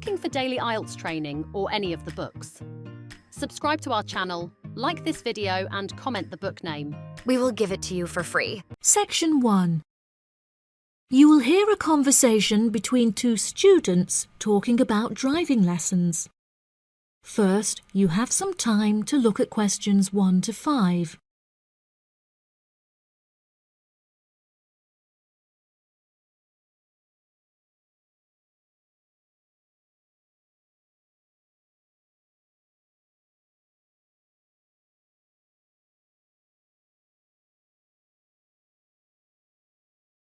looking for daily Ielts training or any of the books, subscribe to our channel, like this video and comment the book name. We will give it to you for free. Section 1. You will hear a conversation between two students talking about driving lessons. First, you have some time to look at questions 1 to 5.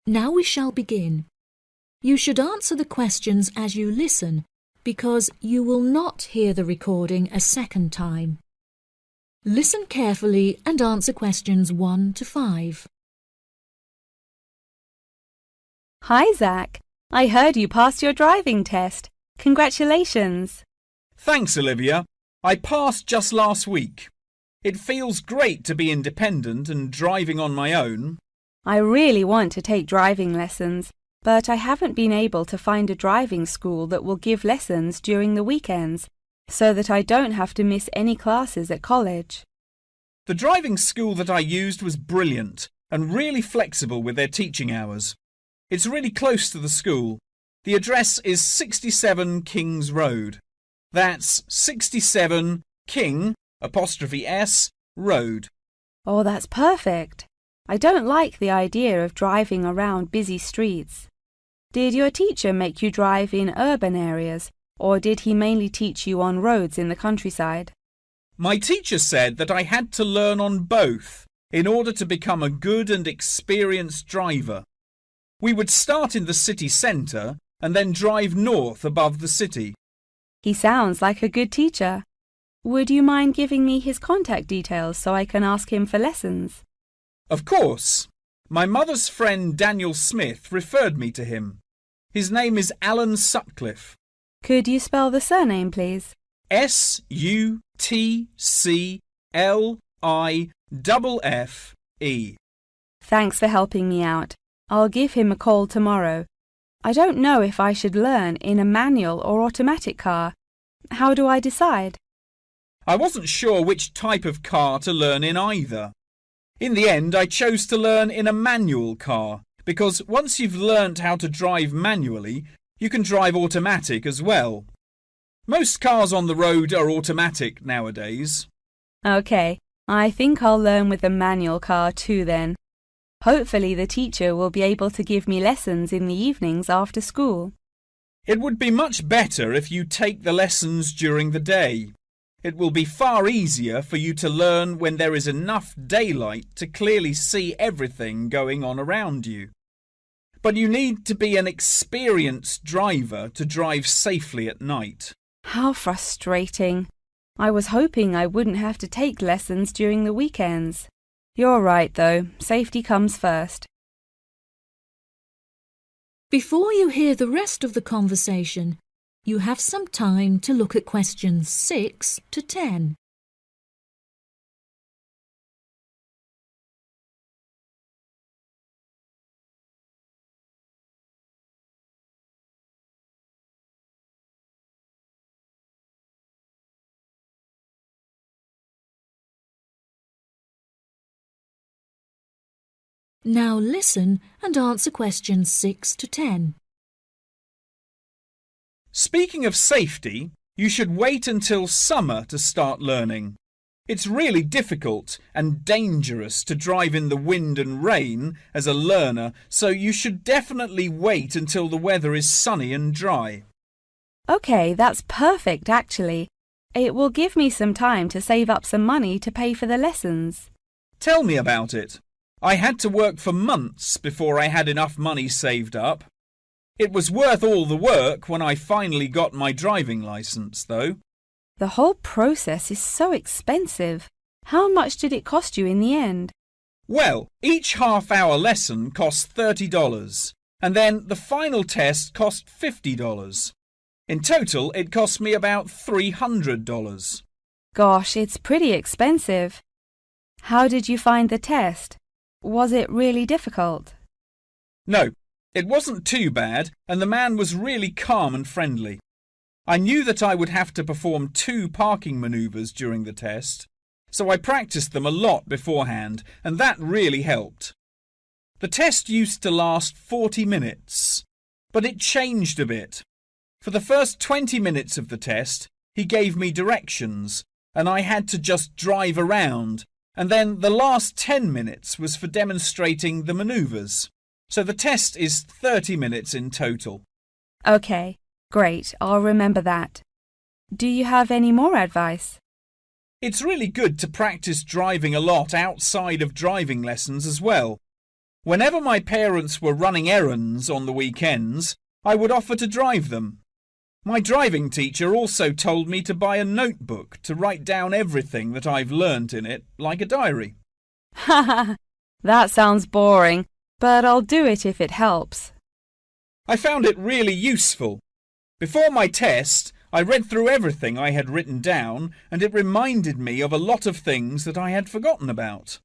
Now we shall begin. You should answer the questions as you listen, because you will not hear the recording a second time. Listen carefully and answer questions 1 to 5. Hi, Zach. I heard you passed your driving test. Congratulations. Thanks, Olivia. I passed just last week. It feels great to be independent and driving on my own. I really want to take driving lessons, but I haven't been able to find a driving school that will give lessons during the weekends, so that I don't have to miss any classes at college. The driving school that I used was brilliant and really flexible with their teaching hours. It's really close to the school. The address is 67 Kings Road. That's 67 King '(S) Road. Oh, that's perfect. I don't like the idea of driving around busy streets. Did your teacher make you drive in urban areas, or did he mainly teach you on roads in the countryside? My teacher said that I had to learn on both in order to become a good and experienced driver. We would start in the city centre and then drive north above the city. He sounds like a good teacher. Would you mind giving me his contact details so I can ask him for lessons? Of course. My mother's friend Daniel Smith referred me to him. His name is Alan Sutcliffe. Could you spell the surname, please? Sutcliffe. Thanks for helping me out. I'll give him a call tomorrow. I don't know if I should learn in a manual or automatic car. How do I decide? I wasn't sure which type of car to learn in either. In the end, I chose to learn in a manual car because once you've learnt how to drive manually, you can drive automatic as well. Most cars on the road are automatic nowadays. OK, I think I'll learn with a manual car too then. Hopefully the teacher will be able to give me lessons in the evenings after school. It would be much better if you take the lessons during the day. It will be far easier for you to learn when there is enough daylight to clearly see everything going on around you. But you need to be an experienced driver to drive safely at night. How frustrating. I was hoping I wouldn't have to take lessons during the weekends. You're right, though. Safety comes first. Before you hear the rest of the conversation, you have some time to look at questions 6 to 10. Now listen and answer questions 6 to 10. Speaking of safety, you should wait until summer to start learning. It's really difficult and dangerous to drive in the wind and rain as a learner, so you should definitely wait until the weather is sunny and dry. OK, that's perfect actually. It will give me some time to save up some money to pay for the lessons. Tell me about it. I had to work for months before I had enough money saved up. It was worth all the work when I finally got my driving licence, though. The whole process is so expensive. How much did it cost you in the end? Well, each half-hour lesson cost $30, and then the final test cost $50. In total, it cost me about $300. Gosh, it's pretty expensive. How did you find the test? Was it really difficult? No, it wasn't too bad, and the man was really calm and friendly. I knew that I would have to perform 2 parking manoeuvres during the test, so I practiced them a lot beforehand, and that really helped. The test used to last 40 minutes, but it changed a bit. For the first 20 minutes of the test, he gave me directions, and I had to just drive around, and then the last 10 minutes was for demonstrating the manoeuvres. So the test is 30 minutes in total. Okay, great. I'll remember that. Do you have any more advice? It's really good to practice driving a lot outside of driving lessons as well. Whenever my parents were running errands on the weekends, I would offer to drive them. My driving teacher also told me to buy a notebook to write down everything that I've learnt in it, like a diary. Haha, that sounds boring, but I'll do it if it helps. I found it really useful. Before my test, I read through everything I had written down, and it reminded me of a lot of things that I had forgotten about.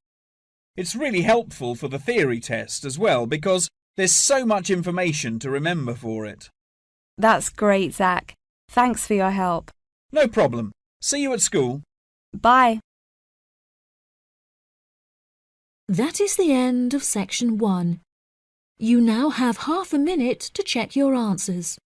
It's really helpful for the theory test as well, because there's so much information to remember for it. That's great, Zach. Thanks for your help. No problem. See you at school. Bye. That is the end of section 1. You now have half a minute to check your answers.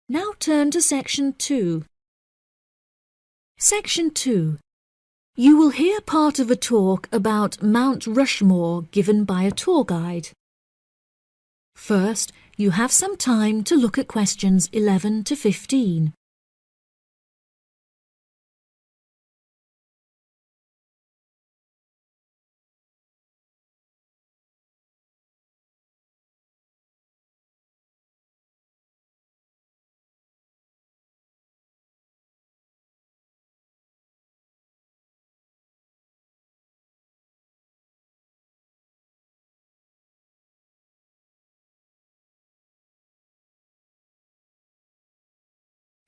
Now turn to section 2. Section 2. You will hear part of a talk about Mount Rushmore given by a tour guide. First, you have some time to look at questions 11 to 15.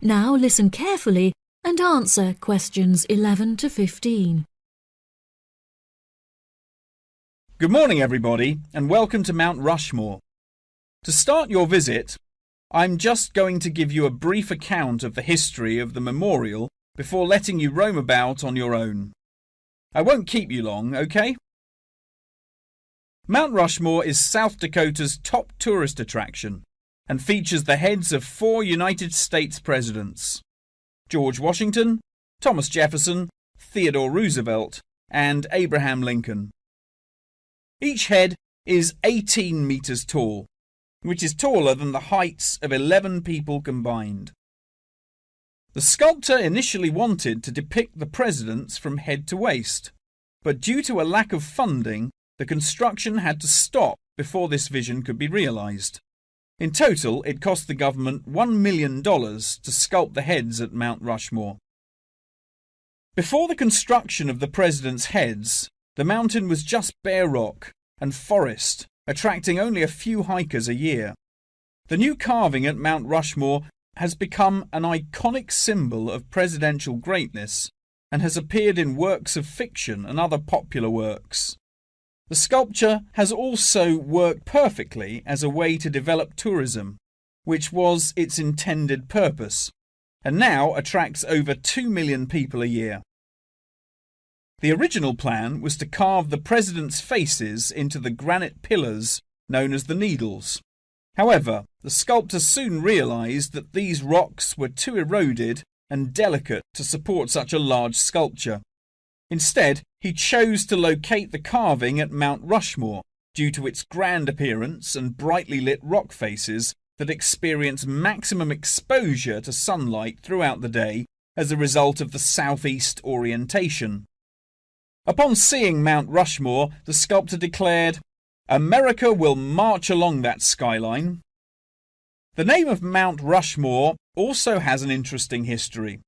Now listen carefully and answer questions 11 to 15. Good morning, everybody, and welcome to Mount Rushmore. To start your visit, I'm just going to give you a brief account of the history of the memorial before letting you roam about on your own. I won't keep you long, okay? Mount Rushmore is South Dakota's top tourist attraction and features the heads of 4 United States presidents: George Washington, Thomas Jefferson, Theodore Roosevelt, and Abraham Lincoln. Each head is 18 meters tall, which is taller than the heights of 11 people combined. The sculptor initially wanted to depict the presidents from head to waist, but due to a lack of funding, the construction had to stop before this vision could be realized. In total, it cost the government $1 million to sculpt the heads at Mount Rushmore. Before the construction of the presidents' heads, the mountain was just bare rock and forest, attracting only a few hikers a year. The new carving at Mount Rushmore has become an iconic symbol of presidential greatness and has appeared in works of fiction and other popular works. The sculpture has also worked perfectly as a way to develop tourism, which was its intended purpose, and now attracts over 2 million people a year. The original plan was to carve the presidents' faces into the granite pillars known as the Needles. However, the sculptor soon realized that these rocks were too eroded and delicate to support such a large sculpture. Instead, he chose to locate the carving at Mount Rushmore due to its grand appearance and brightly lit rock faces that experience maximum exposure to sunlight throughout the day as a result of the southeast orientation. Upon seeing Mount Rushmore, the sculptor declared, "America will march along that skyline." The name of Mount Rushmore also has an interesting history.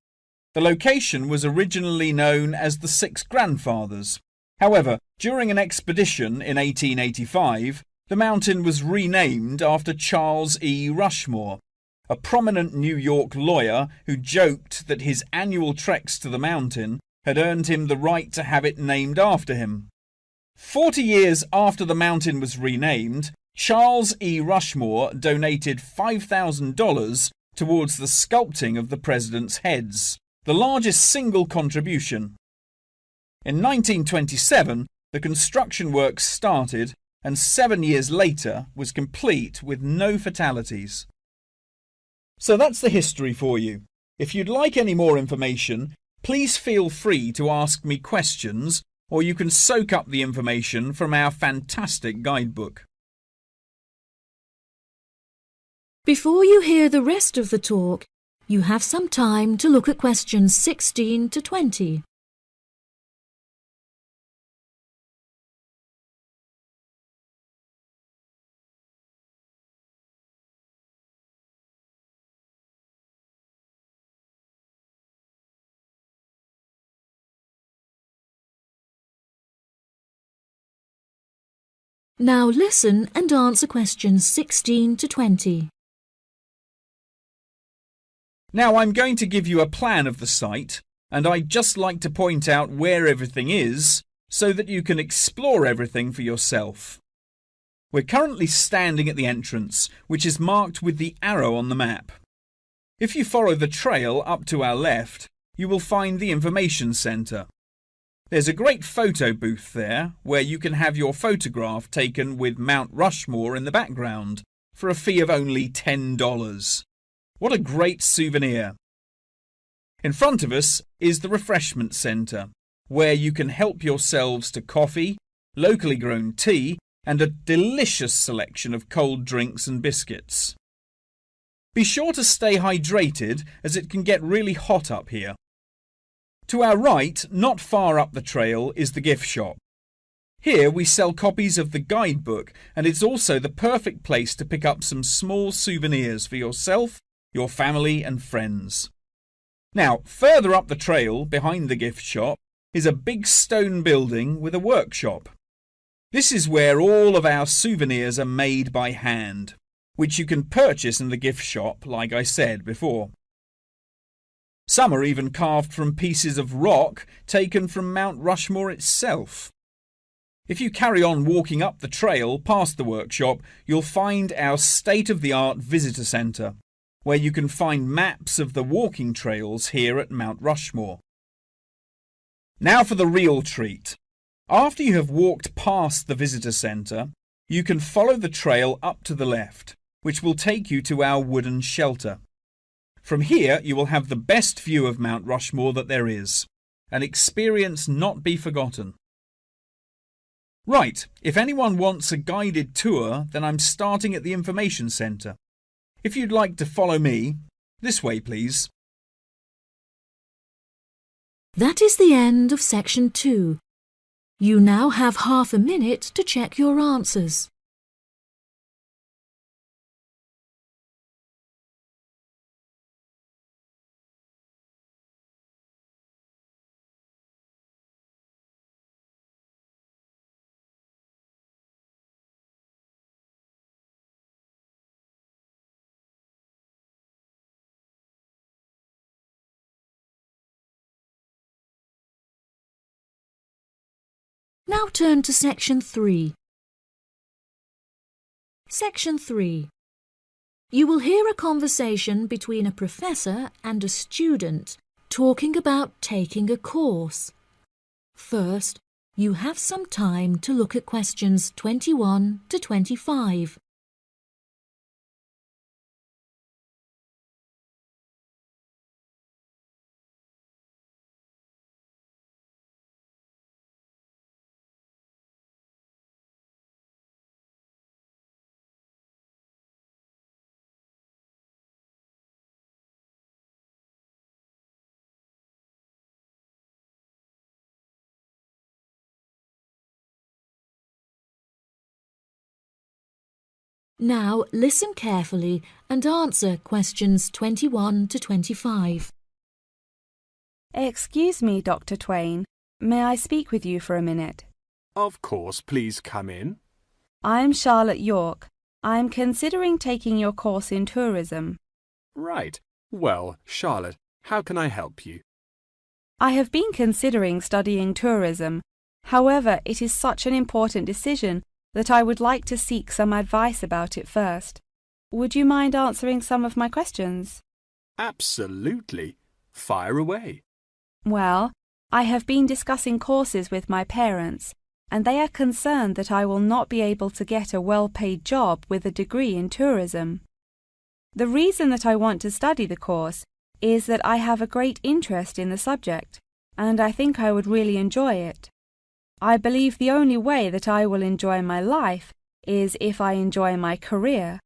The location was originally known as the Six Grandfathers. However, during an expedition in 1885, the mountain was renamed after Charles E. Rushmore, a prominent New York lawyer who joked that his annual treks to the mountain had earned him the right to have it named after him. 40 years after the mountain was renamed, Charles E. Rushmore donated $5,000 towards the sculpting of the president's heads, the largest single contribution. In 1927, the construction work started and 7 years later was complete with no fatalities. So that's the history for you. If you'd like any more information, please feel free to ask me questions, or you can soak up the information from our fantastic guidebook. Before you hear the rest of the talk, you have some time to look at questions 16 to 20. Now listen and answer questions 16 to 20. Now I'm going to give you a plan of the site, and I'd just like to point out where everything is so that you can explore everything for yourself. We're currently standing at the entrance, which is marked with the arrow on the map. If you follow the trail up to our left, you will find the information centre. There's a great photo booth there where you can have your photograph taken with Mount Rushmore in the background for a fee of only $10. What a great souvenir! In front of us is the refreshment centre, where you can help yourselves to coffee, locally grown tea, and a delicious selection of cold drinks and biscuits. Be sure to stay hydrated as it can get really hot up here. To our right, not far up the trail, is the gift shop. Here we sell copies of the guidebook, and it's also the perfect place to pick up some small souvenirs for yourself, your family and friends. Now, further up the trail, behind the gift shop, is a big stone building with a workshop. This is where all of our souvenirs are made by hand, which you can purchase in the gift shop, like I said before. Some are even carved from pieces of rock taken from Mount Rushmore itself. If you carry on walking up the trail past the workshop, you'll find our state-of-the-art visitor centre, where you can find maps of the walking trails here at Mount Rushmore. Now for the real treat. After you have walked past the visitor centre, you can follow the trail up to the left, which will take you to our wooden shelter. From here you will have the best view of Mount Rushmore that there is, an experience not be forgotten. Right, if anyone wants a guided tour, then I'm starting at the information centre. If you'd like to follow me, this way please. That is the end of section 2. You now have half a minute to check your answers. Now turn to section 3. Section 3. You will hear a conversation between a professor and a student talking about taking a course. First, you have some time to look at questions 21 to 25. Now listen carefully and answer questions 21 to 25. Excuse me, Dr. Twain. May I speak with you for a minute? Of course, please come in. I'm Charlotte York. I'm considering taking your course in tourism. Right. Well, Charlotte, how can I help you? I have been considering studying tourism. However, it is such an important decision that I would like to seek some advice about it first. Would you mind answering some of my questions? Absolutely. Fire away. Well, I have been discussing courses with my parents, and they are concerned that I will not be able to get a well-paid job with a degree in tourism. The reason that I want to study the course is that I have a great interest in the subject, and I think I would really enjoy it. I believe the only way that I will enjoy my life is if I enjoy my career.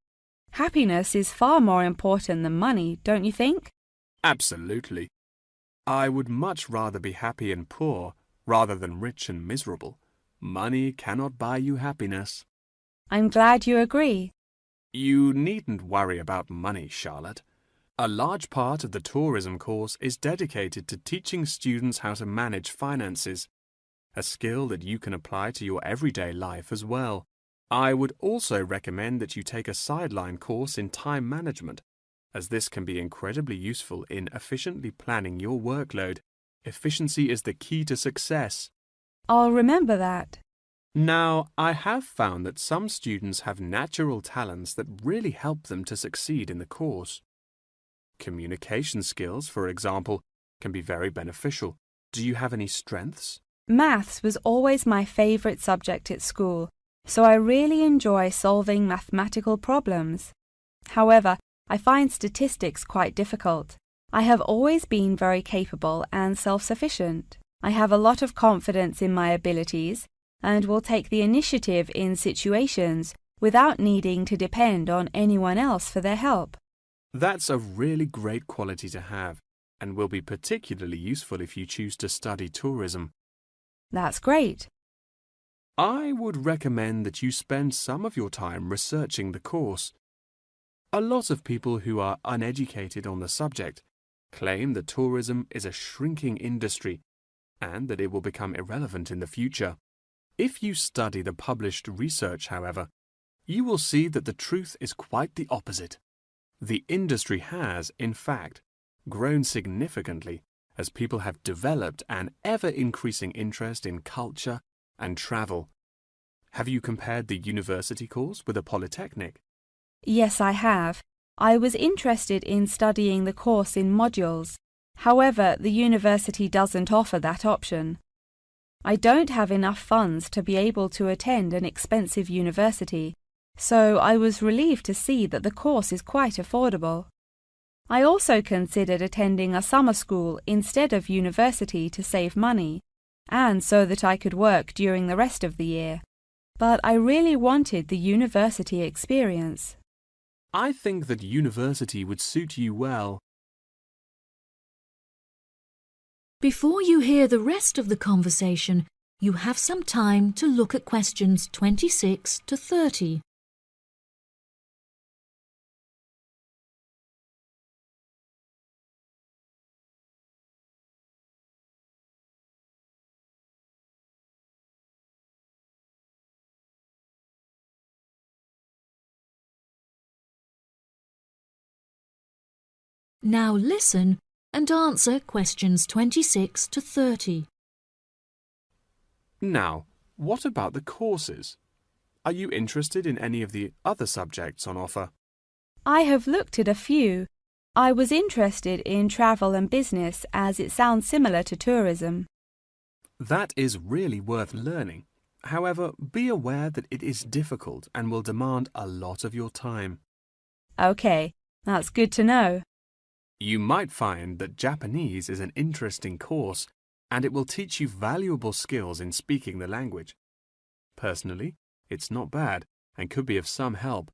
Happiness is far more important than money, don't you think? Absolutely. I would much rather be happy and poor rather than rich and miserable. Money cannot buy you happiness. I'm glad you agree. You needn't worry about money, Charlotte. A large part of the tourism course is dedicated to teaching students how to manage finances, a skill that you can apply to your everyday life as well. I would also recommend that you take a sideline course in time management, as this can be incredibly useful in efficiently planning your workload. Efficiency is the key to success. I'll remember that. Now, I have found that some students have natural talents that really help them to succeed in the course. Communication skills, for example, can be very beneficial. Do you have any strengths? Maths was always my favourite subject at school, so I really enjoy solving mathematical problems. However, I find statistics quite difficult. I have always been very capable and self-sufficient. I have a lot of confidence in my abilities and will take the initiative in situations without needing to depend on anyone else for their help. That's a really great quality to have and will be particularly useful if you choose to study tourism. That's great. I would recommend that you spend some of your time researching the course. A lot of people who are uneducated on the subject claim that tourism is a shrinking industry and that it will become irrelevant in the future. If you study the published research, however, you will see that the truth is quite the opposite. The industry has, in fact, grown significantly as people have developed an ever-increasing interest in culture and travel. Have you compared the university course with a polytechnic? Yes, I have. I was interested in studying the course in modules. However, the university doesn't offer that option. I don't have enough funds to be able to attend an expensive university, so I was relieved to see that the course is quite affordable. I also considered attending a summer school instead of university to save money, and so that I could work during the rest of the year. But I really wanted the university experience. I think that university would suit you well. Before you hear the rest of the conversation, you have some time to look at questions 26 to 30. Now listen and answer questions 26 to 30. Now, what about the courses? Are you interested in any of the other subjects on offer? I have looked at a few. I was interested in travel and business as it sounds similar to tourism. That is really worth learning. However, be aware that it is difficult and will demand a lot of your time. Okay, that's good to know. You might find that Japanese is an interesting course and it will teach you valuable skills in speaking the language. Personally, it's not bad and could be of some help,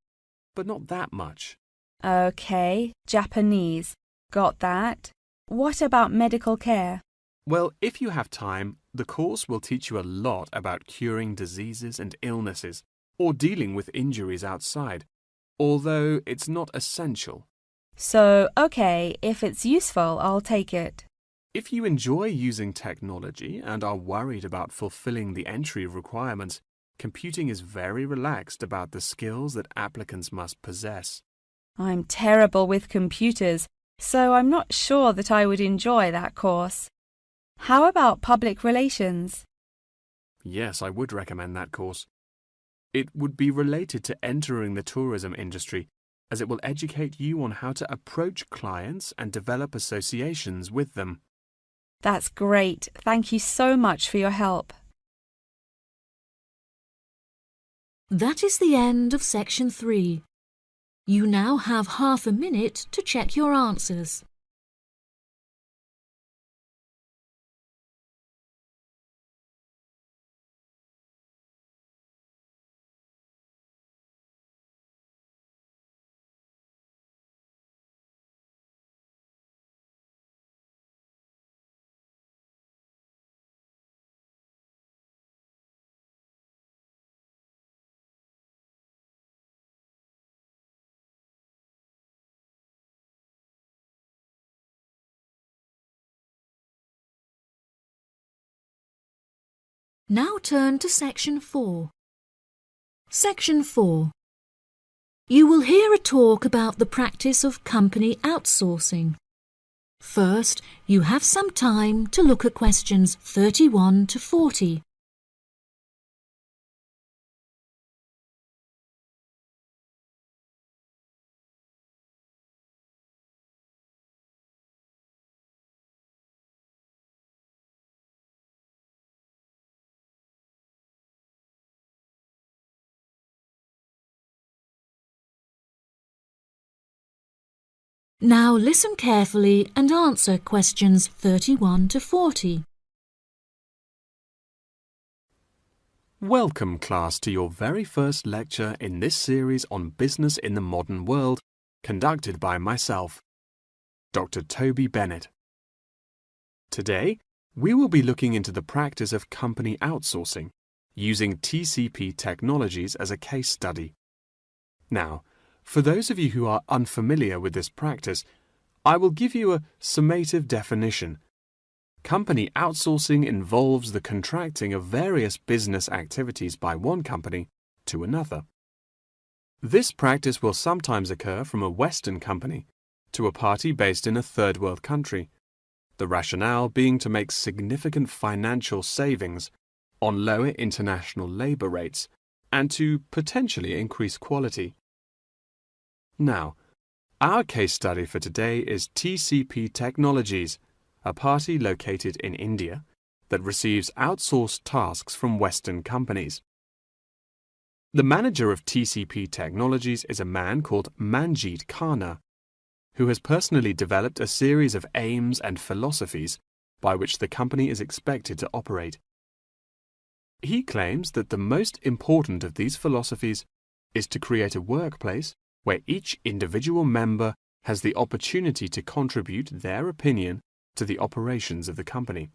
but not that much. Okay, Japanese. Got that. What about medical care? Well, if you have time, the course will teach you a lot about curing diseases and illnesses or dealing with injuries outside. although it's not essential. So, okay, if it's useful, I'll take it. If you enjoy using technology and are worried about fulfilling the entry requirements, computing is very relaxed about the skills that applicants must possess. I'm terrible with computers, so I'm not sure that I would enjoy that course. How about public relations? Yes, I would recommend that course. It would be related to entering the tourism industry, as it will educate you on how to approach clients and develop associations with them. That's great. Thank you so much for your help. That is the end of section 3. You now have half a minute to check your answers. Now turn to section 4. Section 4. You will hear a talk about the practice of company outsourcing. First, you have some time to look at questions 31 to 40. Now listen carefully and answer questions 31 to 40. Welcome, class, to your very first lecture in this series on business in the modern world, conducted by myself, Dr. Toby Bennett. Today, we will be looking into the practice of company outsourcing, using TCP technologies as a case study. Now, for those of you who are unfamiliar with this practice, I will give you a summative definition. Company outsourcing involves the contracting of various business activities by one company to another. This practice will sometimes occur from a Western company to a party based in a third world country, the rationale being to make significant financial savings on lower international labor rates and to potentially increase quality. Now, our case study for today is TCP Technologies, a party located in India that receives outsourced tasks from Western companies. The manager of TCP Technologies is a man called Manjeet Khanna, who has personally developed a series of aims and philosophies by which the company is expected to operate. He claims that the most important of these philosophies is to create a workplace where each individual member has the opportunity to contribute their opinion to the operations of the company.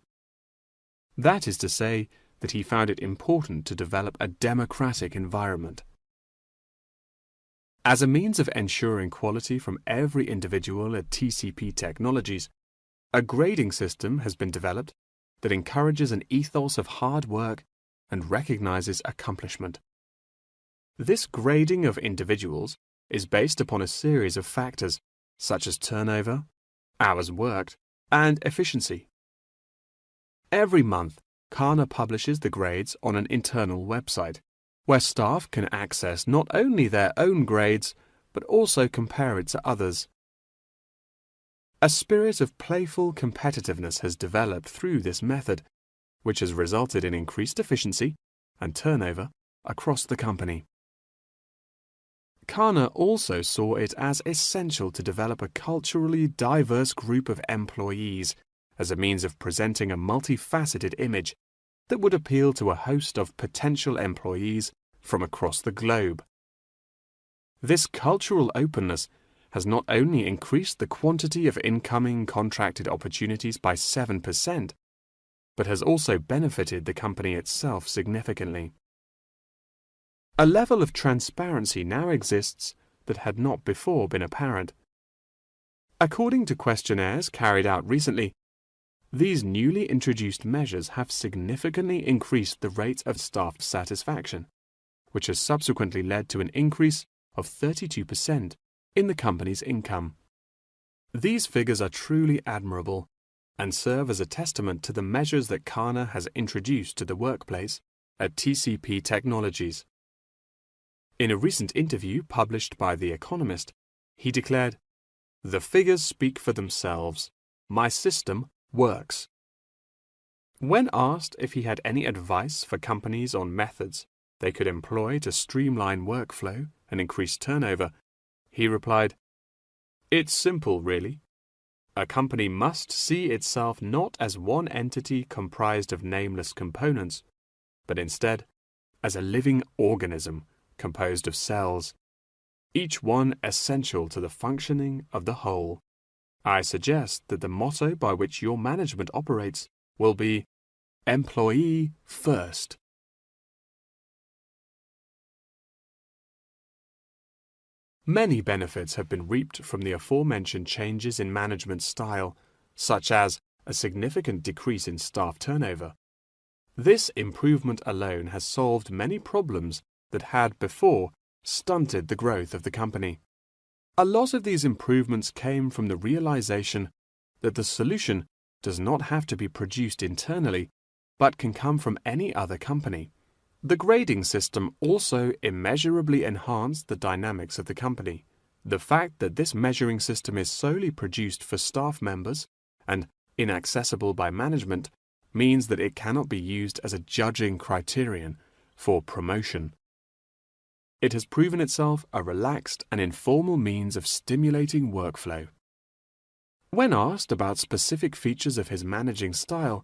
That is to say that he found it important to develop a democratic environment. As a means of ensuring quality from every individual at TCP Technologies, a grading system has been developed that encourages an ethos of hard work and recognizes accomplishment. This grading of individuals is based upon a series of factors such as turnover, hours worked, and efficiency. Every month, Khanna publishes the grades on an internal website, where staff can access not only their own grades, but also compare it to others. A spirit of playful competitiveness has developed through this method, which has resulted in increased efficiency and turnover across the company. Khanna also saw it as essential to develop a culturally diverse group of employees as a means of presenting a multifaceted image that would appeal to a host of potential employees from across the globe. This cultural openness has not only increased the quantity of incoming contracted opportunities by 7%, but has also benefited the company itself significantly. A level of transparency now exists that had not before been apparent. According to questionnaires carried out recently, these newly introduced measures have significantly increased the rate of staff satisfaction, which has subsequently led to an increase of 32% in the company's income. These figures are truly admirable and serve as a testament to the measures that Kana has introduced to the workplace at TCP Technologies. In a recent interview published by The Economist, he declared, "The figures speak for themselves. My system works." When asked if he had any advice for companies on methods they could employ to streamline workflow and increase turnover, he replied, "It's simple, really. A company must see itself not as one entity comprised of nameless components, but instead as a living organism composed of cells, each one essential to the functioning of the whole. I suggest that the motto by which your management operates will be employee first." Many benefits have been reaped from the aforementioned changes in management style, such as a significant decrease in staff turnover. This improvement alone has solved many problems that had before stunted the growth of the company. A lot of these improvements came from the realization that the solution does not have to be produced internally, but can come from any other company. The grading system also immeasurably enhanced the dynamics of the company. The fact that this measuring system is solely produced for staff members and inaccessible by management means that it cannot be used as a judging criterion for promotion. It has proven itself a relaxed and informal means of stimulating workflow. When asked about specific features of his managing style,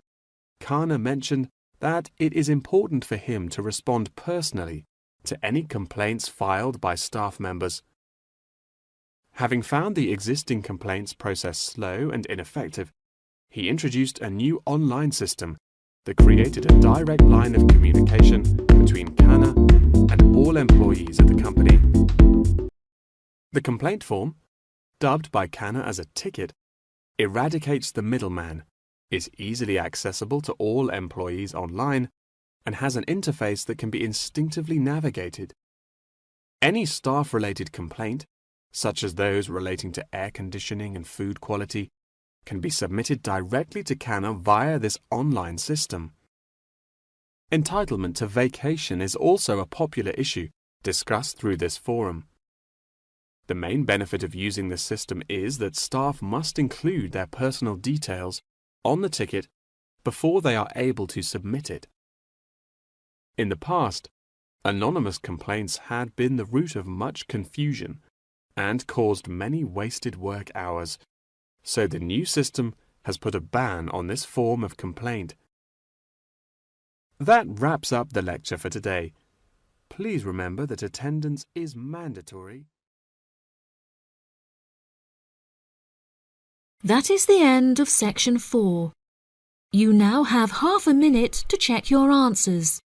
Kana mentioned that it is important for him to respond personally to any complaints filed by staff members. Having found the existing complaints process slow and ineffective, he introduced a new online system that created a direct line of communication between Kana and all employees of the company. The complaint form, dubbed by Kana as a ticket, eradicates the middleman, is easily accessible to all employees online, and has an interface that can be instinctively navigated. Any staff-related complaint, such as those relating to air conditioning and food quality, can be submitted directly to Kana via this online system. Entitlement to vacation is also a popular issue discussed through this forum. The main benefit of using this system is that staff must include their personal details on the ticket before they are able to submit it. In the past, anonymous complaints had been the root of much confusion and caused many wasted work hours, so the new system has put a ban on this form of complaint. That wraps up the lecture for today. Please remember that attendance is mandatory. That is the end of section 4. You now have half a minute to check your answers.